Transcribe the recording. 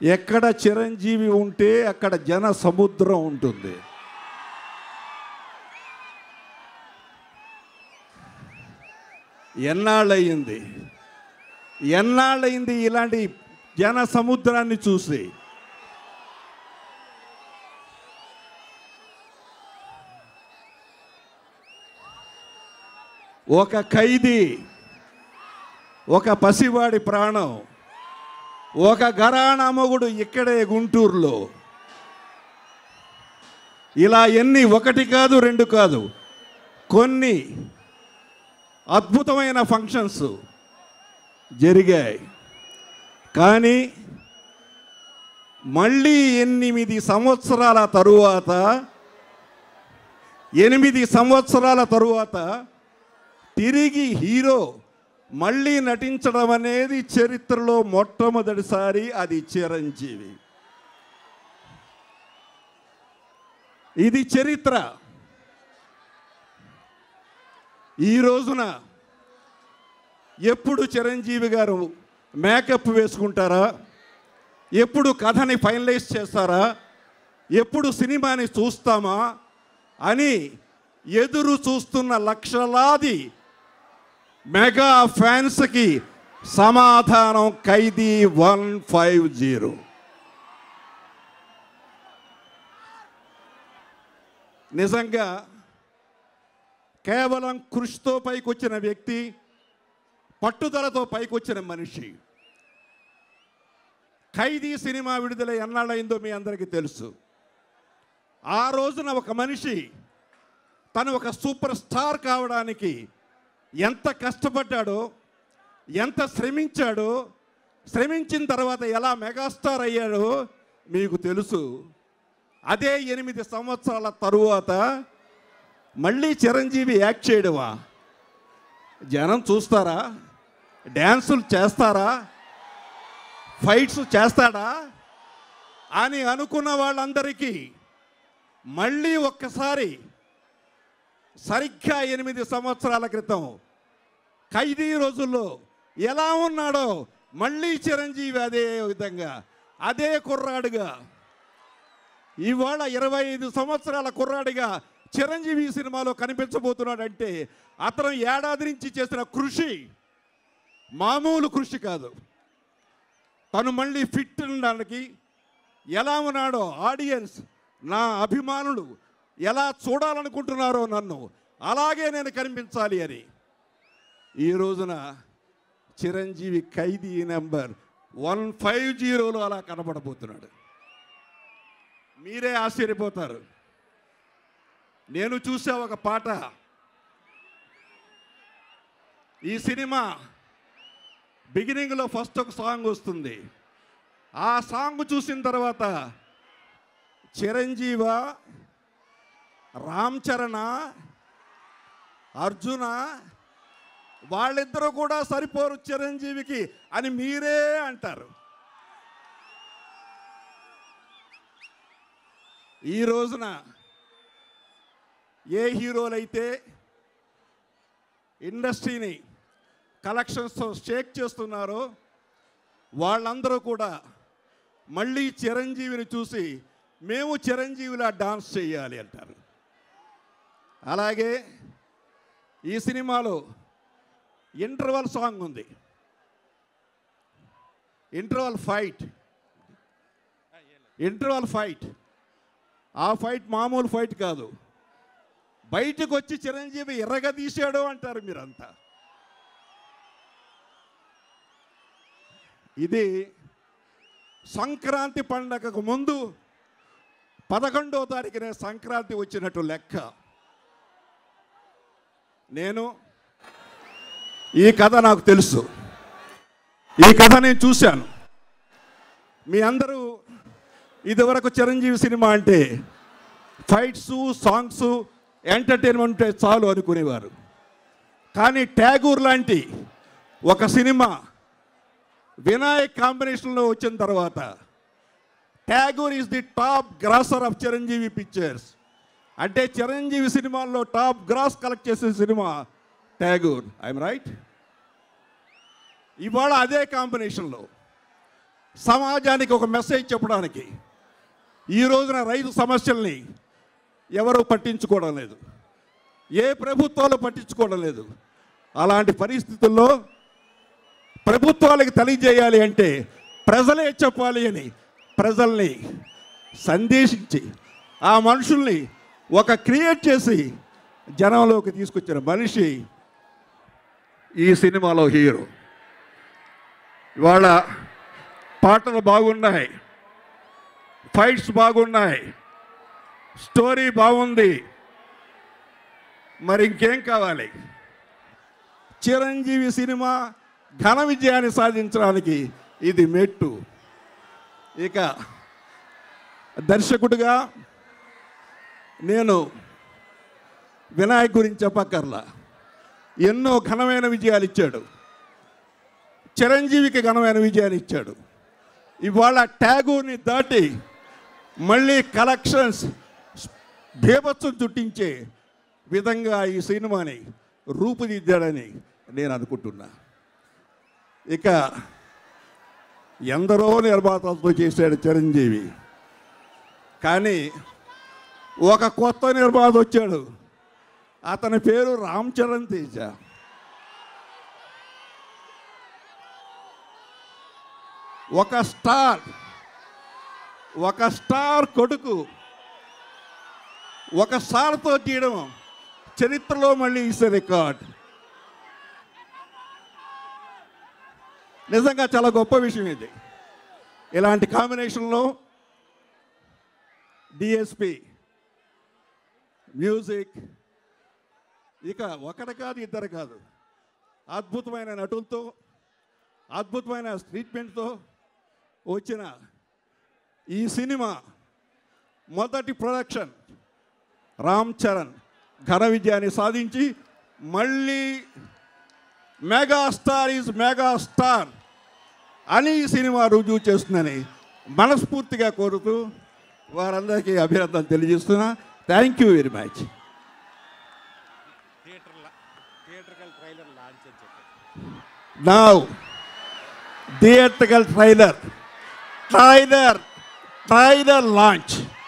ఎక్కడ చిరంజీవి ఉంటే అక్కడ జన సముద్రం ఉంటుంది. ఎన్నాళ్ళయింది ఇలాంటి జన సముద్రాన్ని చూసి. ఒక ఖైదీ, ఒక పసివాడి ప్రాణం, ఒక ఘరానా మొగుడు ఇక్కడే గుంటూరులో, ఇలా ఎన్ని, ఒకటి కాదు రెండు కాదు, కొన్ని అద్భుతమైన ఫంక్షన్స్ జరిగాయి. కానీ మళ్ళీ 8 సంవత్సరాల తరువాత తిరిగి హీరో మళ్ళీ నటించడం అనేది చరిత్రలో మొట్టమొదటిసారి. అది చిరంజీవి. ఇది చరిత్ర. ఈ రోజున ఎప్పుడు చిరంజీవి గారు మేకప్ వేసుకుంటారా, ఎప్పుడు కథని ఫైనలైజ్ చేస్తారా, ఎప్పుడు సినిమాని చూస్తామా అని ఎదురు చూస్తున్న లక్షలాది మెగా ఫ్యాన్స్కి సమాధానం ఖైదీ 150. నిజంగా కేవలం కృషితో పైకొచ్చిన వ్యక్తి, పట్టుదలతో పైకొచ్చిన మనిషి. ఖైదీ సినిమా విడుదల ఎన్నాళ్ళైందో మీ అందరికీ తెలుసు. ఆ రోజున ఒక మనిషి తను ఒక సూపర్ స్టార్ కావడానికి ఎంత కష్టపడ్డాడో, ఎంత శ్రమించాడో, శ్రమించిన తర్వాత ఎలా మెగాస్టార్ అయ్యాడో మీకు తెలుసు. అదే 8 సంవత్సరాల తరువాత మళ్ళీ చిరంజీవి యాక్ట్ చేయడమా? జనం చూస్తారా? డ్యాన్సులు చేస్తారా? ఫైట్స్ చేస్తాడా అని అనుకున్న వాళ్ళందరికీ మళ్ళీ ఒక్కసారి సరిగ్గా 8 సంవత్సరాల క్రితం ఖైదీ రోజుల్లో ఎలా ఉన్నాడో మళ్ళీ చిరంజీవి అదే విధంగా, అదే కుర్రాడుగా, ఇవాళ 25 సంవత్సరాల కుర్రాడిగా చిరంజీవి సినిమాలో కనిపించబోతున్నాడంటే అతను ఏడాది నుంచి చేసిన కృషి మామూలు కృషి కాదు. తను మళ్ళీ ఫిట్ ఉండడానికి, ఎలా ఉన్నాడో ఆడియన్స్, నా అభిమానులు ఎలా చూడాలనుకుంటున్నారో నన్ను, అలాగే నేను కనిపించాలి అని ఈ రోజున చిరంజీవి ఖైదీ నెంబర్ 150లో అలా కనబడబోతున్నాడు. మీరే ఆశ్చర్యపోతారు. నేను చూసా ఒక పాట. ఈ సినిమా బిగినింగ్లో ఫస్ట్ ఒక సాంగ్ వస్తుంది. ఆ సాంగ్ చూసిన తర్వాత చిరంజీవ, రామ్ చరణ్, అర్జున వాళ్ళిద్దరూ కూడా సరిపోరు చిరంజీవికి అని మీరే అంటారు. ఈ రోజున ఏ హీరోలైతే ఇండస్ట్రీని కలెక్షన్స్తో షేక్ చేస్తున్నారో వాళ్ళందరూ కూడా మళ్ళీ చిరంజీవిని చూసి మేము చిరంజీవిలా డాన్స్ చేయాలి అంటారు. అలాగే ఈ సినిమాలో ఇంటర్వల్ సాంగ్ ఉంది, ఇంటర్వల్ ఫైట్. ఆ ఫైట్ మామూలు ఫైట్ కాదు. బయటకు వచ్చి చిరంజీవి ఎర్రగా తీసాడు అంటారు మీరంతా. ఇది సంక్రాంతి పండగకు ముందు 11వ తారీఖునే సంక్రాంతి వచ్చినట్టు లెక్క. ఈ కథ నాకు తెలుసు, ఈ కథ నేను చూశాను. మీ అందరూ ఇదివరకు చిరంజీవి సినిమా అంటే ఫైట్స్, సాంగ్స్, ఎంటర్టైన్మెంట్ చాలు అనుకునేవారు. కానీ ట్యాగూర్ లాంటి ఒక సినిమా వినాయక్ కాంబినేషన్లో వచ్చిన తర్వాత Tagore is the top grosser of Chiranjeevi pictures. అంటే చిరంజీవి సినిమాల్లో టాప్ గ్రాస్ కలెక్ట్ చేసే సినిమా ట్యాగూర్. I'm right? ఇవాళ అదే కాంబినేషన్లో సమాజానికి ఒక మెసేజ్ చెప్పడానికి. ఈ రోజున రైతు సమస్యల్ని ఎవరు పట్టించుకోవడం లేదు, ఏ ప్రభుత్వాలు పట్టించుకోవడం లేదు. అలాంటి పరిస్థితుల్లో ప్రభుత్వాలకు తెలియజేయాలి అంటే ప్రజలే చెప్పాలి అని ప్రజల్ని సందేశించి ఆ మనుషుల్ని ఒక క్రియేట్ చేసి జనంలోకి తీసుకొచ్చిన మనిషి ఈ సినిమాలో హీరో. ఇవాళ పాటలు బాగున్నాయి, ఫైట్స్ బాగున్నాయి, స్టోరీ బాగుంది, మరి ఇంకేం కావాలి? చిరంజీవి సినిమా ఘన విజయాన్ని సాధించడానికి ఇది మెట్టు. ఇక దర్శకుడిగా నేను వినాయక్ గురించి చెప్పక్కర్లా, ఎన్నో ఘనమైన విజయాలు ఇచ్చాడు. చిరంజీవికి ఘనమైన విజయాలు ఇచ్చాడు. ఇవాళ ట్యాగూర్ని దాటి మళ్ళీ కలెక్షన్స్ బీభత్సం చుట్టించే విధంగా ఈ సినిమాని రూపుదిద్దాడని నేను అనుకుంటున్నా. ఇక ఎందరో నిర్మాతలతో చేశాడు చిరంజీవి, కానీ ఒక కొత్త నిర్మాత వచ్చాడు, అతని పేరు రామ్ చరణ్ తేజ. ఒక స్టార్ కొడుకు ఒక స్టార్తో తీయడం చరిత్రలో మళ్ళీ ఇస్తే రికార్డ్. నిజంగా చాలా గొప్ప విషయం ఇది. ఇలాంటి కాంబినేషన్లో డిఎస్పి, మ్యూజిక్, ఇక ఒకటి కాదు ఇద్దరు కాదు, అద్భుతమైన నటులతో అద్భుతమైన ట్రీట్మెంట్తో వచ్చిన ఈ సినిమా మొదటి ప్రొడక్షన్ రామ్ చరణ్ ఘన విజయాన్ని సాధించి మళ్ళీ మెగాస్టార్ ఈజ్ మెగాస్టార్ అని ఈ సినిమా రుజువు చేస్తుందని మనస్ఫూర్తిగా కోరుతూ వారందరికీ అభినందనలు తెలియజేస్తున్నా. Thank you very much. Now theatrical trailer launch.